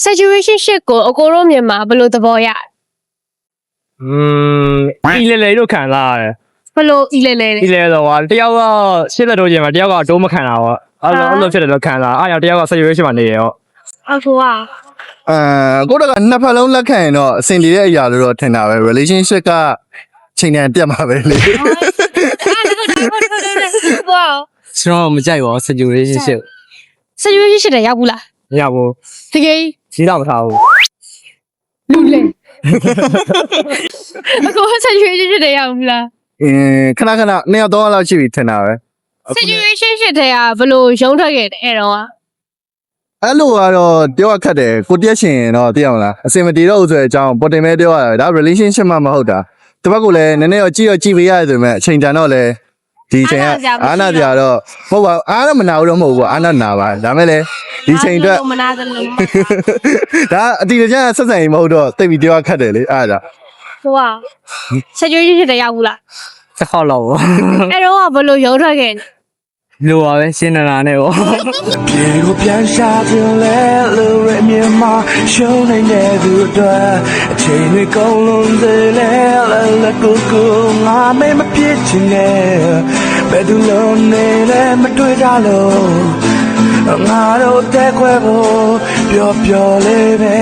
situation shit ကိုအကိုတို့မြန်မာဘယ်လိုသဘောရအီလေလေတို့ခံလာရတယ် ဘယ်လိုအီလေလေ အီလေတော့ဟာတယောက်ကရှင်းတဲ့တို့ချင်းမှာတယောက်ကတိုးမခံတာပေါ့အဲ့လိုဖြစ်တယ်လို့ခံလာအားကြောင့်တယောက်က situation မှာနေရော အကိုက ကိုတော့ကနှစ်ဖက်လုံးလက်ခံရင်တော့အဆင်ပြေတဲ့အရာလို့တော့ထင်တာပဲ relationship ကချိန်တန်ပြတ်မှာပဲလေ အဲ့ဒါဘော ကျွန်တော်မကြိုက်ပါဘူး situation ရှစ် situation shit တဲ့ရောက်ဘူးလား မရဘူး တကယ် ကြီးတော့မထားဘူး လူလေအကို situation shit တဲ့ရောက်ဘူးလား ခဏနှစ်ယောက်တော့လောက်ရှိပြီထင်တာပဲ situation shit တဲ့ကဘယ်လိုရုံးထွက်ခဲ့တယ်အဲ့တော့ အဲ့လိုကတော့ပြောရခက်တယ်ကိုတက်ရှင်တော့သိအောင်လားအစင်မတည်တော့ဦးဆိုတဲ့အကြောင်းပေါ်တင်မဲပြောရတယ်ဒါ relationship မှမဟုတ်တာတပတ်ကလည်းနည်းနည်းတော့ကြည့်ပေးရတယ်ဆိုပေမဲ့အချိန်တန်တော့လေဒီအချိန်ကအာနာပြတော့မဟုတ်ပါအားတော့မနာဘူးတော့မဟုတ်ဘူးအာနာနာပါဒါမဲ့လေဒီချိန်အတွက် မနာသလို ဒါအတီးတကျဆက်ဆံရင်မဟုတ်တော့တိတ်ပြီးပြောရခက်တယ်လေအားဒါ ဟိုက situation shit တဲ့ရောက်ဘူးလား တစ်ခေါက်လောက်ပေါ့ အဲ့တော့ကဘယ်လိုရုံးထွက်ခဲ့ လိုပါပဲရှင်းနေတာနဲ့ပေါ့ ပြေကိုပြန်ရှာခြင်းလဲလို့ရမြင်မှာရှုံးနေတဲ့သူအတွက်အချိန်တွေကုန်လုံးသေးလဲလက်ကိုငါမဖြစ်ချင်နဲ့ဘယ်သူလုံးနေလဲမတွေ့ကြလို့ငါတို့တဲ့ခွဲဖို့ပျော်လေးပဲ